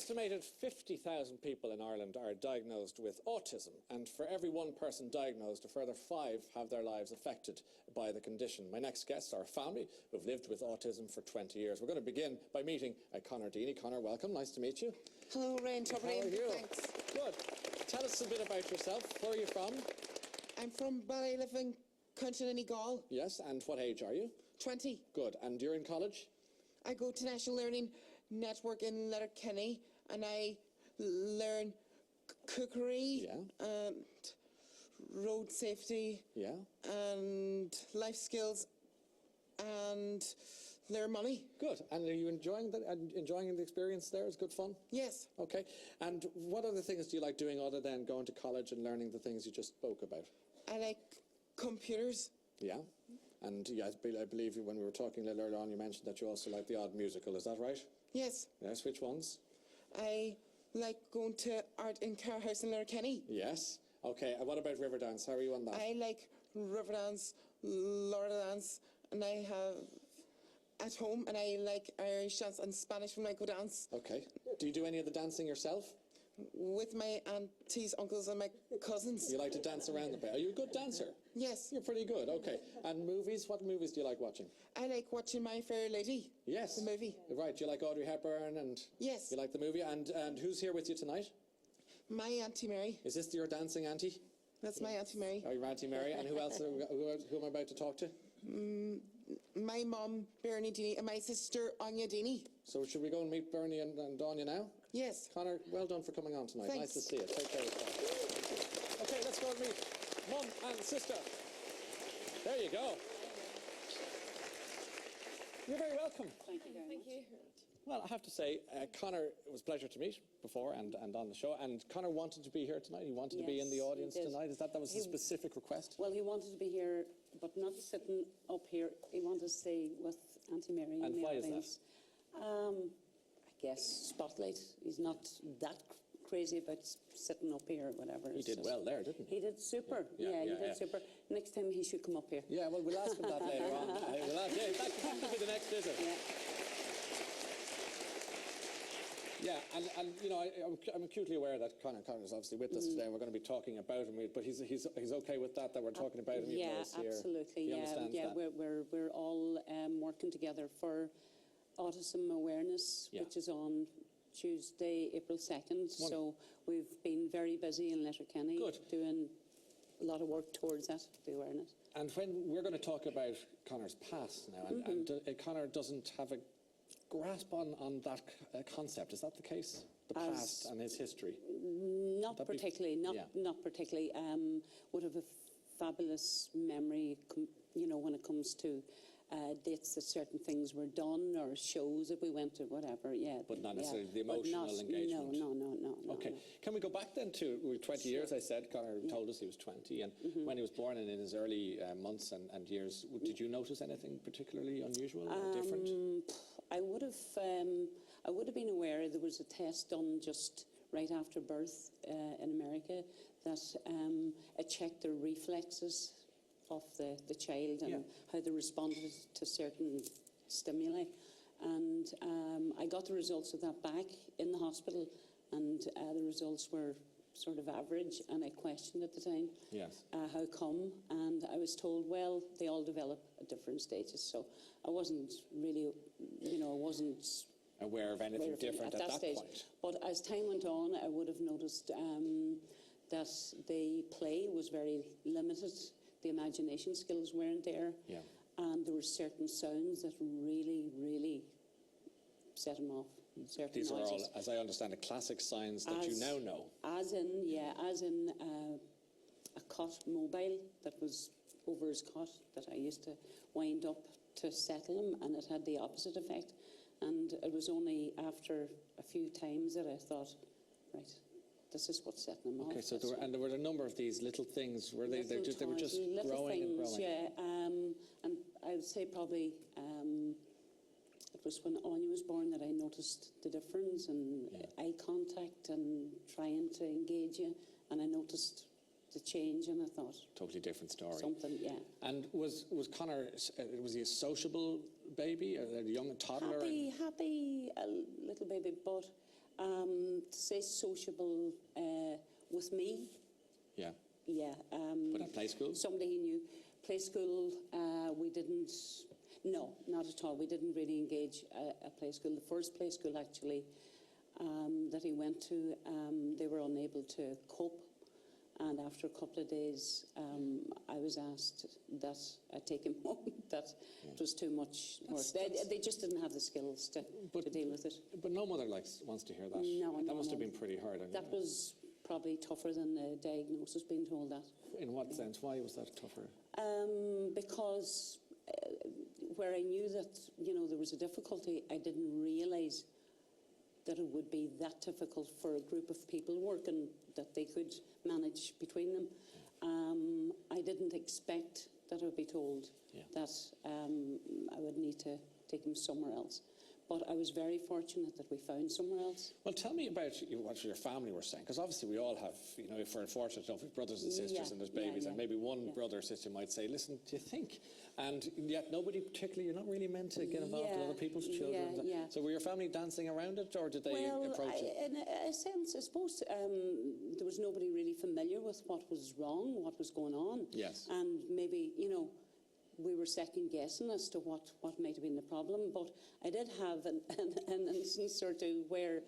estimated 50,000 people in Ireland are diagnosed with autism, and for every one person diagnosed, a further 5 have their lives affected by the condition. My next guests are a family who've lived with autism for 20 years. We're going to begin by meeting Conor Deany. Conor, welcome. Nice to meet you. Hello, Ryan. How are you? Thanks. Good. Tell us a bit about yourself. Where are you from? I'm from Ballyliffin, County Donegal. Yes, and what age are you? 20. Good. And you're in college? I go to National Learning Network in Letterkenny, and I learn cookery and road safety and life skills and learn money. Good. And are you enjoying the experience there? It's good fun? Yes. Okay. And what other things do you like doing other than going to college and learning the things you just spoke about? I like computers. Yeah. And yeah, I believe when we were talking a little earlier on, you mentioned that you also like the odd musical. Is that right? Yes. Yes. Which ones? I like going to Art in Car House in Letterkenny. Yes. Okay. And what about river dance? How are you on that? I like river dance, Lorda dance, and I have at home, and I like Irish dance and Spanish when I go dance. Okay. Do you do any of the dancing yourself? With my aunties, uncles, and my cousins. You like to dance around a bit. Are you a good dancer? Yes. You're pretty good. Okay. And movies? What movies do you like watching? I like watching My Fair Lady. Yes. The movie. Right. Do you like Audrey Hepburn? And yes. You like the movie? And who's here with you tonight? My Auntie Mary. Is this your dancing auntie? That's my Auntie Mary. Oh, your Auntie Mary. And who else? Who am I about to talk to? My mum, Bernie Deany, and my sister, Anya Deany. So should we go and meet Bernie and Anya now? Yes. Conor, well done for coming on tonight. Thanks. Nice to see you. Take care of yourself. Okay, let's go and meet Mum and sister. There you go. You're very welcome. Thank you very much. Thank you. Well, I have to say, Conor, it was a pleasure to meet before and on the show. And Conor wanted to be here tonight. He wanted to be in the audience tonight. That was a specific request? Well, he wanted to be here, but not sitting up here. He wanted to stay with Auntie Mary. And why is that? I guess spotlight. He's not that crazy about sitting up here or whatever. He did well there, didn't he? He did super. Yeah, he did super. Next time he should come up here. Yeah, well, we'll ask him that later on. That could be the next visit. Yeah. Yeah, and you know, I'm acutely aware that Conor is obviously with us today, and we're going to be talking about him. But he's okay with that we're talking about him. Yeah, absolutely. He understands that. We're all working together for Autism Awareness, which is on Tuesday, April 2nd. So we've been very busy in Letterkenny doing a lot of work towards that, the awareness. And when we're going to talk about Conor's past now, and Conor doesn't have a grasp on that concept. Is that the case? The past and his history? Not particularly. Not particularly. Would have a fabulous memory, when it comes to dates that certain things were done or shows that we went to, whatever. Yeah. But not necessarily the emotional engagement. No. Okay. Can we go back then to 20 years? I said Conor told us he was 20, and when he was born and in his early months and years, did you notice anything particularly unusual or different? I would have been aware there was a test done just right after birth in America that it checked the reflexes of the child and how they responded to certain stimuli. And I got the results of that back in the hospital, and the results were sort of average, and I questioned at the time how come, and I was told, well, they all develop at different stages. So I wasn't really, aware of anything different at that stage. point. But as time went on, I would have noticed that the play was very limited. The imagination skills weren't there. Yeah. And there were certain sounds that really, really set him off. These are all, as I understand it, classic signs that you now know. As in a cot mobile that was over his cot that I used to wind up to settle him, and it had the opposite effect. And it was only after a few times that I thought, right, this is what's setting them off. Okay, so there were a number of these little things. Were they were just growing and growing? Yeah, and I would say probably it was when Anya was born that I noticed the difference and eye contact and trying to engage you, and I noticed the change, and I thought totally different story. Something, yeah. And was Conor? Was he a sociable baby, a young toddler? Happy little baby, but say sociable with me. Yeah. Yeah. But at play school? Somebody he knew. Play school, we didn't. No, not at all. We didn't really engage at play school. The first play school, actually, that he went to, they were unable to cope. And after a couple of days, I was asked that I take him home, that it was too much work. They just didn't have the skills to deal with it. But no mother wants to hear that. No, that must have been pretty hard. That was probably tougher than the diagnosis, being told that. In what sense? Why was that tougher? Because where I knew that, there was a difficulty, I didn't realise that it would be that difficult for a group of people working, that they could manage between them. I didn't expect that I would be told that I would need to take him somewhere else. But I was very fortunate that we found somewhere else. Well, tell me about what your family were saying, because obviously we all have, if we're fortunate enough, with brothers and sisters and there's babies, and maybe one brother or sister might say, listen, do you think? And yet nobody particularly, you're not really meant to get involved in other people's children. So were your family dancing around it, or did they approach it? In a sense, I suppose there was nobody really familiar with what was wrong, what was going on. Yes. And maybe, we were second guessing as to what might have been the problem, but I did have an instance or two where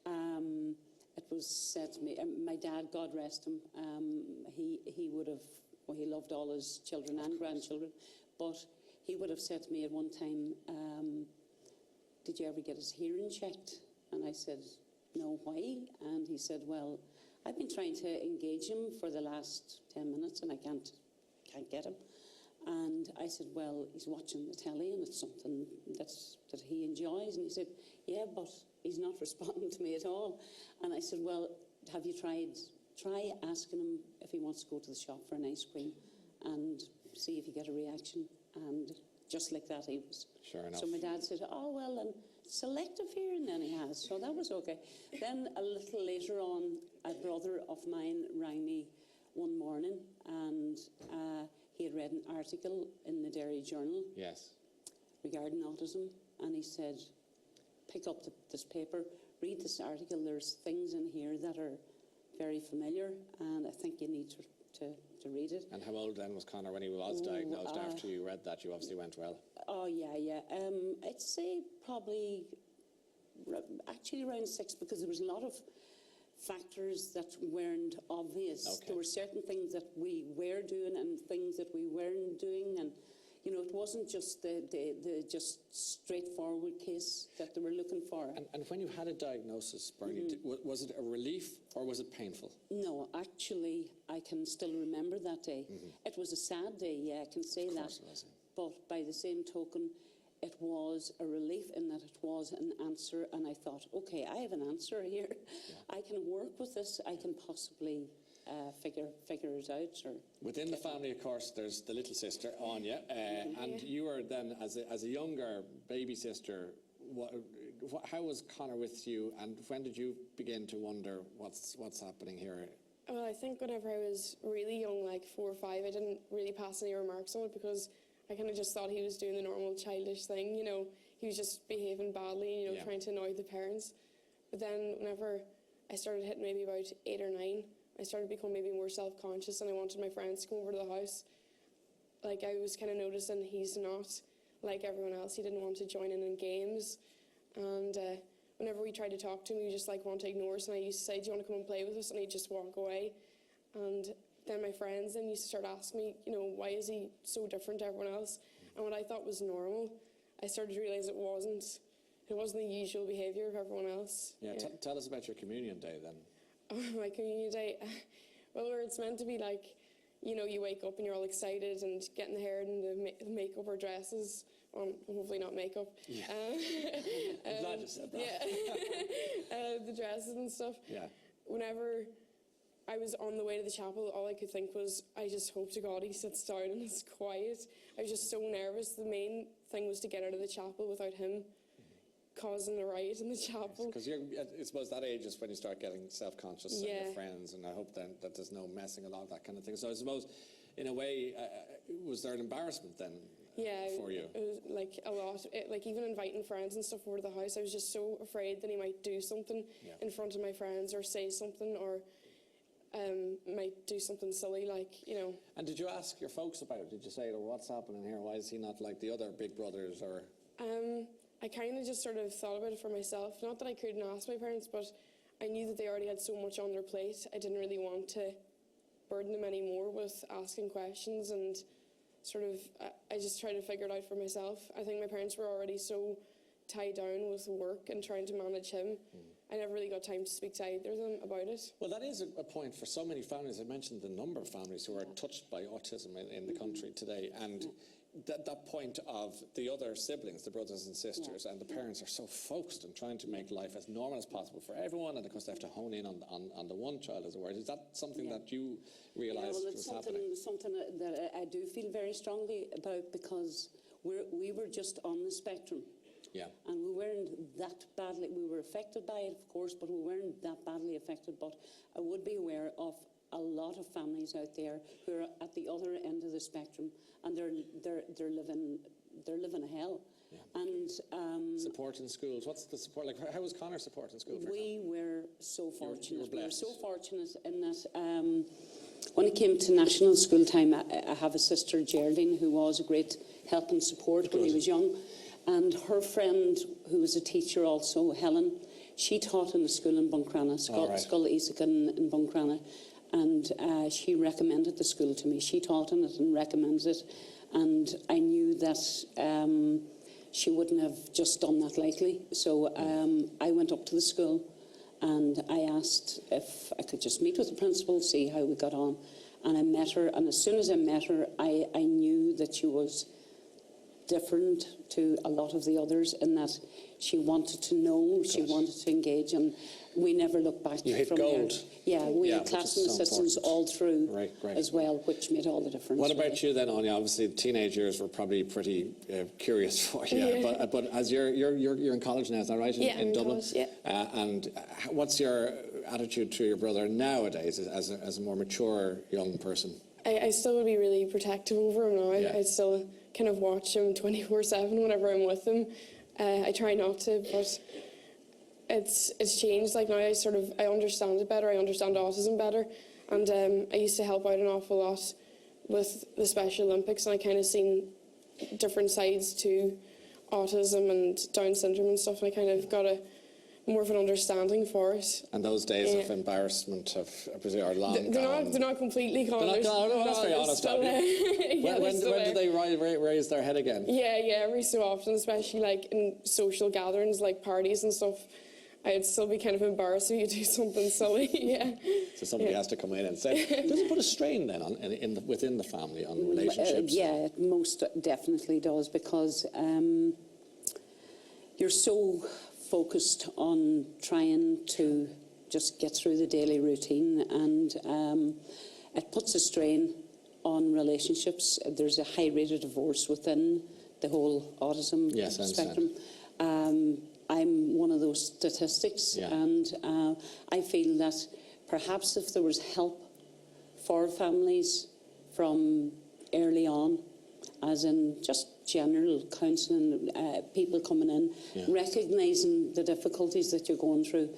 it was said to me, my dad, God rest him, he would have, well, he loved all his children and grandchildren, but he would have said to me at one time, did you ever get his hearing checked? And I said, no, why? And he said, well, I've been trying to engage him for the last 10 minutes and I can't get him. And I said, well, he's watching the telly and it's something that he enjoys. And he said, yeah, but he's not responding to me at all. And I said, well, have you try asking him if he wants to go to the shop for an ice cream and see if you get a reaction. And just like that, he was. Sure enough. So my dad said, oh, well, and selective hearing then he has. So that was okay. Then a little later on, a brother of mine rang me one morning and he had read an article in the Derry Journal regarding autism, and he said, pick up this paper, read this article, there's things in here that are very familiar, and I think you need to read it. And how old then was Conor when he was diagnosed? After you read that, you obviously went well. Oh, yeah. I'd say probably actually around 6, because there was a lot of factors that weren't obvious. Okay. There were certain things that we were doing and things that we weren't doing, and it wasn't just the just straightforward case that they were looking for. And when you had a diagnosis, Bernie, was it a relief or was it painful? No, actually, I can still remember that day. It was a sad day, yeah, I can say that. Of course it was. But by the same token, it was a relief in that it was an answer, and I thought, okay, I have an answer here. I can work with this. I can possibly figure it out. Or within the family, of course, there's the little sister, Anya, and you were then, as a younger baby sister, how was Conor with you, and when did you begin to wonder what's happening here? Well, I think whenever I was really young, like 4 or 5, I didn't really pass any remarks on it because I kind of just thought he was doing the normal childish thing, he was just behaving badly, trying to annoy the parents. But then whenever I started hitting maybe about 8 or 9, I started becoming maybe more self-conscious and I wanted my friends to come over to the house. Like, I was kind of noticing he's not like everyone else. He didn't want to join in games. And whenever we tried to talk to him, he just wanted to ignore us. And I used to say, do you want to come and play with us? And he'd just walk away. And then my friends then used to start asking me, why is he so different to everyone else? And what I thought was normal, I started to realise it wasn't the usual behaviour of everyone else. Yeah. Tell us about your communion day then. Oh, my communion day, well, where it's meant to be like, you wake up and you're all excited and getting the hair and the makeup or dresses. Hopefully not makeup. Yeah. I'm glad you said that. Yeah. The dresses and stuff. Yeah. Whenever I was on the way to the chapel, all I could think was, I just hope to God he sits down and is quiet. I was just so nervous. The main thing was to get out of the chapel without him causing a riot in the chapel. Because I suppose that age is when you start getting self-conscious of your friends, and I hope then that there's no messing along, that kind of thing. So I suppose, in a way, was there an embarrassment then Yeah, for you. it was like a lot. Like even inviting friends and stuff over to the house, I was just so afraid that he might do something in front of my friends or say something or might do something silly, like, you know. And did you ask your folks about it? Did you say, oh, what's happening here? Why is he not like the other big brothers? Or I kind of just sort of thought about it for myself. Not that I couldn't ask my parents, but I knew that they already had so much on their plate. I didn't really want to burden them anymore with asking questions, and sort of I just tried to figure it out for myself. I think my parents were already so tied down with work and trying to manage him. I never really got time to speak to either of them about it. Well, that is a point for so many families. I mentioned the number of families who are touched by autism in the country today, and that point of the other siblings, the brothers and sisters, and the parents are so focused on trying to make life as normal as possible for everyone, and of course they have to hone in on the one child, as it were. Is that something that you realised was happening? It's something that I do feel very strongly about, because we were just on the spectrum. Yeah. And we weren't that badly, we were affected by it, of course, but we weren't that badly affected. But I would be aware of a lot of families out there who are at the other end of the spectrum, and they're living hell. Yeah. And support in schools. What's the support like? How was Connor's support in school? We were so fortunate. You were blessed. We were so fortunate in that when it came to national school time, I have a sister, Geraldine, who was a great help and support when he was young. And her friend, who was a teacher also, Helen, she taught in a school in Buncrana, Scoil Isaacin in Buncrana, and she recommended the school to me. She taught in it and recommended it, and I knew that she wouldn't have just done that lightly. So I went up to the school and I asked if I could just meet with the principal, see how we got on, and I met her, and as soon as I met her, I knew that she was different to a lot of the others, in that she wanted to know, she wanted to engage, and we never looked back you hit from gold. there. Yeah, we had classroom assistants all through as well, which made all the difference. What about you then, Anya? Obviously, the teenage years were probably pretty curious for you. But as you're in college now, is that right? In Dublin. College, yeah. And what's your attitude to your brother nowadays, as a more mature young person? I still would be really protective over him now. Yeah. I still kind of watch him 24/7 whenever I'm with him. I try not to, but it's changed. Like now, I understand it better. I understand autism better, and I used to help out an awful lot with the Special Olympics, and I kind of seen different sides to autism and Down syndrome and stuff, and I kind of got more of an understanding for it. And those days of embarrassment are long gone. They're not completely gone. They're not gone. No, that's very honest of you. When did they raise their head again? Yeah, every so often, especially like in social gatherings, like parties and stuff. I'd still be kind of embarrassed if you do something silly. Yeah. So somebody has to come in and say, does it put a strain then within the family on relationships? Yeah, it most definitely does, because you're so focused on trying to just get through the daily routine, and it puts a strain on relationships. There's a high rate of divorce within the whole autism spectrum. I'm one of those statistics, and I feel that perhaps if there was help for families from early on, as in just general counselling, people coming in, recognising the difficulties that you're going through.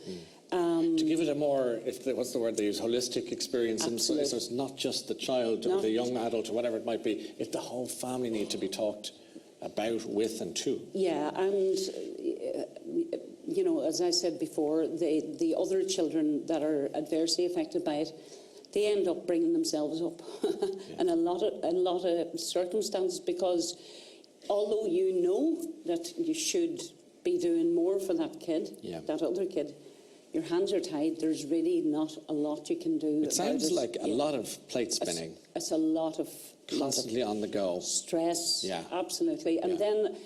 To give it a more, what's the word they use, holistic experience, and so it's not just the child or the young adult or whatever it might be, if the whole family need to be talked about, with and to. Yeah, and you know, as I said before, the other children that are adversely affected by it, they end up bringing themselves up in a lot of circumstances, because although you know that you should be doing more for that kid, that other kid, your hands are tied. There's really not a lot you can do. It sounds like a lot of plate spinning. It's a lot of constantly on the go. Stress. Yeah, absolutely. And then